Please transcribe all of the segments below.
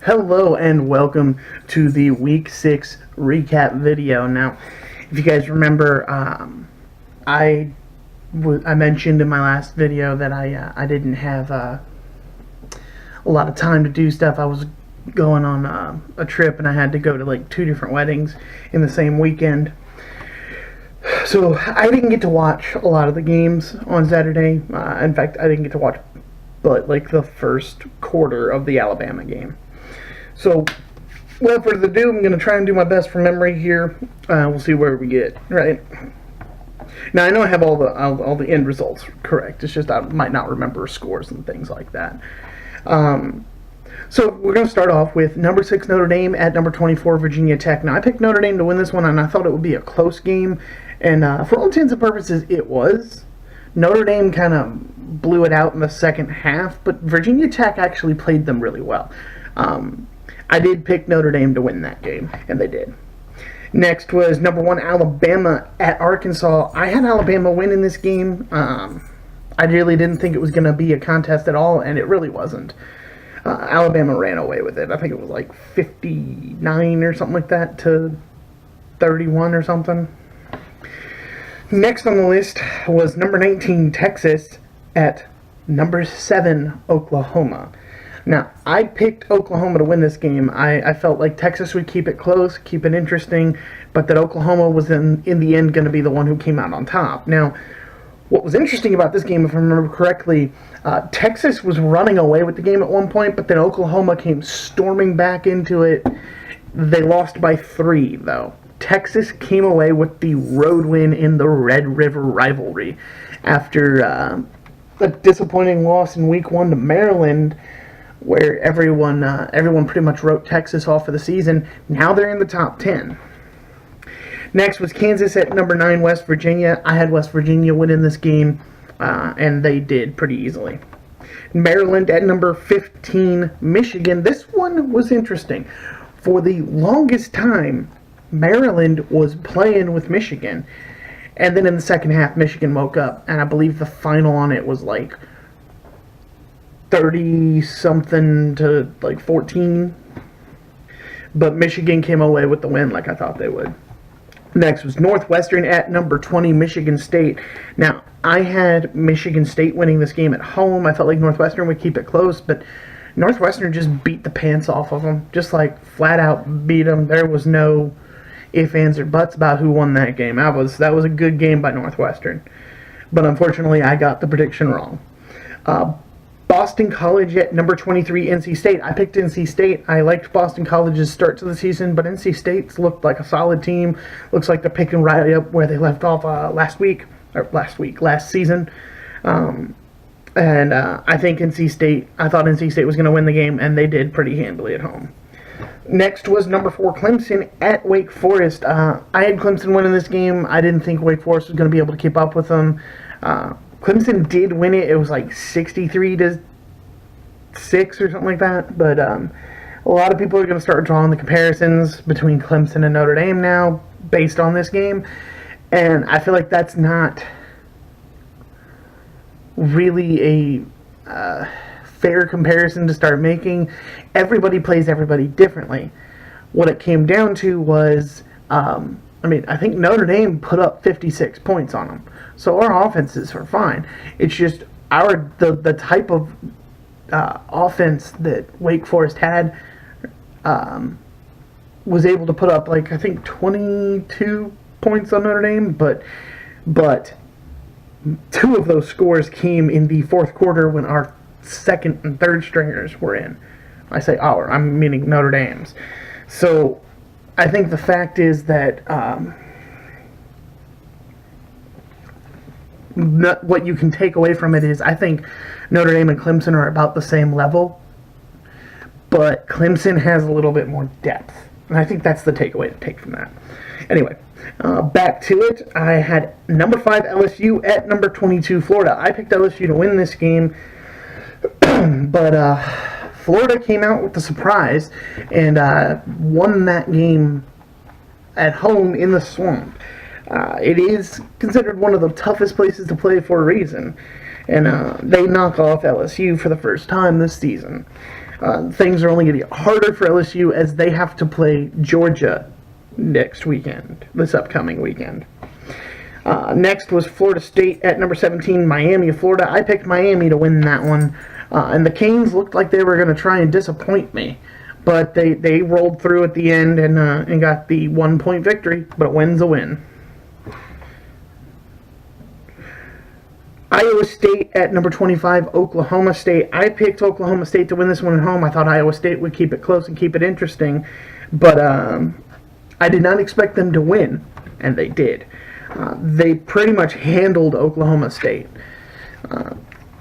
Hello and welcome to the Week 6 recap video. Now, if you guys remember, I mentioned in my last video that I didn't have a lot of time to do stuff. I was going on a trip and I had to go to like 2 different weddings in the same weekend. So I didn't get to watch a lot of the games on Saturday. In fact, I didn't get to watch but like the first quarter of the Alabama game. So, without further ado, I'm going to try and do my best from memory here. We'll see where we get, right? Now, I know I have all the end results correct. It's just I might not remember scores and things like that. So, we're going to start off with number 6 Notre Dame at number 24 Virginia Tech. Now, I picked Notre Dame to win this one, and I thought it would be a close game. And for all intents and purposes, it was. Notre Dame kind of blew it out in the second half, but Virginia Tech actually played them really well. I did pick Notre Dame to win that game, and they did. Next was number 1 Alabama at Arkansas. I had Alabama win in this game. I really didn't think it was going to be a contest at all, and it really wasn't. Alabama ran away with it. I think it was like 59 or something like that to 31 or something. Next on the list was number 19 Texas at number 7 Oklahoma. Now, I picked Oklahoma to win this game. I felt like Texas would keep it close, keep it interesting, but that Oklahoma was in the end going to be the one who came out on top. Now, what was interesting about this game, if I remember correctly, Texas was running away with the game at one point, but then Oklahoma came storming back into it. They lost by 3, though. Texas came away with the road win in the Red River rivalry after a disappointing loss in Week 1 to Maryland, where everyone pretty much wrote Texas off for the season. Now they're in the top 10. Next was Kansas at number 9, West Virginia. I had West Virginia winning this game, and they did pretty easily. Maryland at number 15, Michigan. This one was interesting. For the longest time, Maryland was playing with Michigan, and then in the second half, Michigan woke up, and I believe the final on it was like 30-something to like 14. But Michigan came away with the win like I thought they would. Next was Northwestern at number 20, Michigan State. Now, I had Michigan State winning this game at home. I felt like Northwestern would keep it close, but Northwestern just beat the pants off of them. Just like flat out beat them. There was no ifs, ands, or buts about who won that game. That was a good game by Northwestern. But unfortunately, I got the prediction wrong. Boston College at number 23, NC State. I picked NC State. I liked Boston College's start to the season, but NC State's looked like a solid team. Looks like they're picking right up where they left off last season. I think I thought NC State was going to win the game, and they did pretty handily at home. Next was number 4, Clemson at Wake Forest. I had Clemson winning this game. I didn't think Wake Forest was going to be able to keep up with them. Clemson did win it. It was like 63-6 or something like that. But a lot of people are going to start drawing the comparisons between Clemson and Notre Dame now based on this game. And I feel like that's not really a fair comparison to start making. Everybody plays everybody differently. What it came down to was, I think Notre Dame put up 56 points on them. So our offenses are fine. It's just the type of offense that Wake Forest had was able to put up like I think 22 points on Notre Dame, but 2 of those scores came in the fourth quarter when our second and third stringers were in. I say our, I'm meaning Notre Dame's. So I think the fact is that what you can take away from it is I think Notre Dame and Clemson are about the same level, but Clemson has a little bit more depth. And I think that's the takeaway to take from that. Anyway, back to it. I had number 5 LSU at number 22 Florida. I picked LSU to win this game, but Florida came out with the surprise and won that game at home in the Swamp. It is considered one of the toughest places to play for a reason, and they knock off LSU for the first time this season. things are only going to get harder for LSU as they have to play Georgia this upcoming weekend. Next was Florida State at number 17, Miami of Florida. I picked Miami to win that one. And the Canes looked like they were going to try and disappoint me. But they rolled through at the end and got the 1-point victory. But a win's a win. Iowa State at number 25, Oklahoma State. I picked Oklahoma State to win this one at home. I thought Iowa State would keep it close and keep it interesting. But I did not expect them to win. And they did. They pretty much handled Oklahoma State.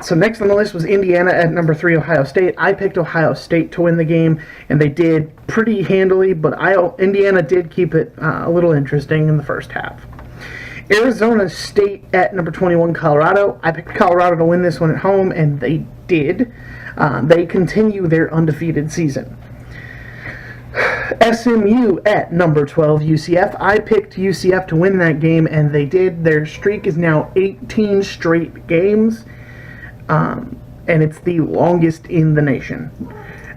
So next on the list was Indiana at number 3, Ohio State. I picked Ohio State to win the game, and they did pretty handily, but Indiana did keep it a little interesting in the first half. Arizona State at number 21, Colorado. I picked Colorado to win this one at home, and they did. They continue their undefeated season. SMU at number 12, UCF. I picked UCF to win that game, and they did. Their streak is now 18 straight games. And it's the longest in the nation.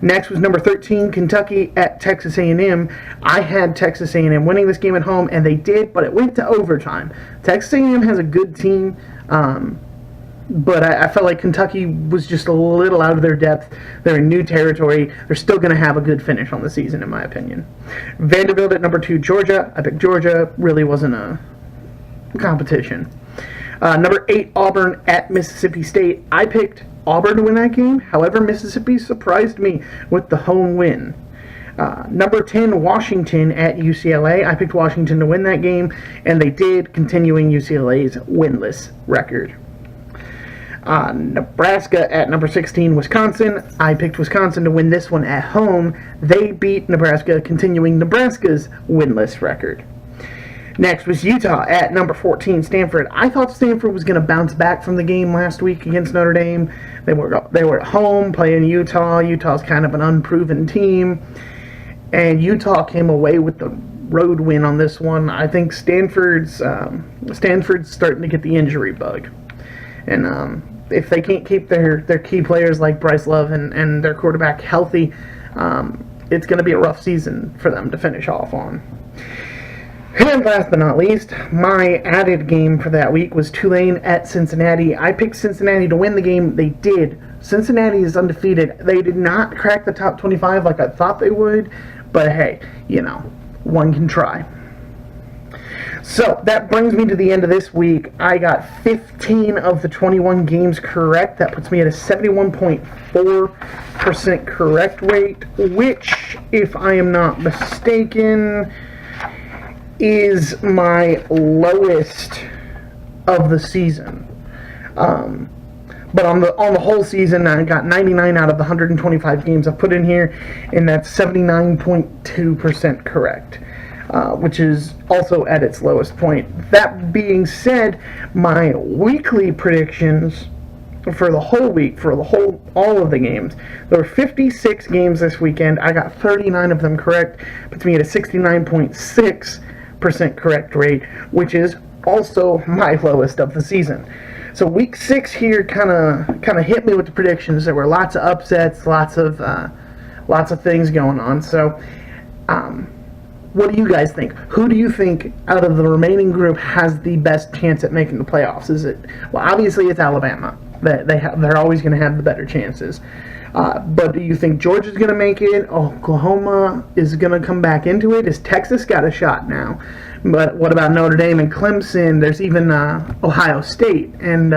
Next was number 13, Kentucky at Texas A&M. I had Texas A&M winning this game at home, and they did, but it went to overtime. Texas A&M has a good team, but I felt like Kentucky was just a little out of their depth. They're in new territory. They're still going to have a good finish on the season, in my opinion. Vanderbilt at number 2, Georgia. I picked Georgia. Really wasn't a competition. Number 8, Auburn at Mississippi State. I picked Auburn to win that game. However, Mississippi surprised me with the home win. Number 10, Washington at UCLA. I picked Washington to win that game, and they did, continuing UCLA's winless record. Nebraska at number 16, Wisconsin. I picked Wisconsin to win this one at home. They beat Nebraska, continuing Nebraska's winless record. Next was Utah at number 14, Stanford. I thought Stanford was going to bounce back from the game last week against Notre Dame. They were at home playing Utah. Utah's kind of an unproven team. And Utah came away with the road win on this one. I think Stanford's starting to get the injury bug. And if they can't keep their key players like Bryce Love and their quarterback healthy, it's going to be a rough season for them to finish off on. And last but not least, my added game for that week was Tulane at Cincinnati. I picked Cincinnati to win the game. They did. Cincinnati is undefeated. They did not crack the top 25 like I thought they would, but hey, one can try. So that brings me to the end of this week. I got 15 of the 21 games correct. That puts me at a 71.4% correct rate, which, if I am not mistaken, is my lowest of the season. But on the whole season, I got 99 out of the 125 games I put in here, and that's 79.2% correct, which is also at its lowest point. That being said, my weekly predictions for the whole week, all of the games, there were 56 games this weekend. I got 39 of them correct, puts me at a 69.6% correct rate, which is also my lowest of the season. So week 6 here kind of hit me with the predictions. There were lots of upsets, lots of things going on. So what do you guys think? Who do you think out of the remaining group has the best chance at making the playoffs? Obviously it's Alabama. They're always going to have the better chances. But do you think Georgia's going to make it? Oklahoma is going to come back into it? Has Texas got a shot now? But what about Notre Dame and Clemson? There's even Ohio State, and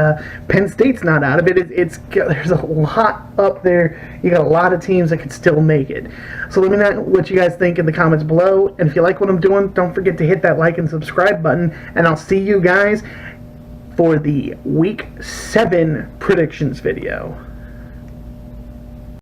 Penn State's not out of it. There's a lot up there. You got a lot of teams that could still make it. So let me know what you guys think in the comments below. And if you like what I'm doing, don't forget to hit that like and subscribe button. And I'll see you guys for the Week 7 predictions video.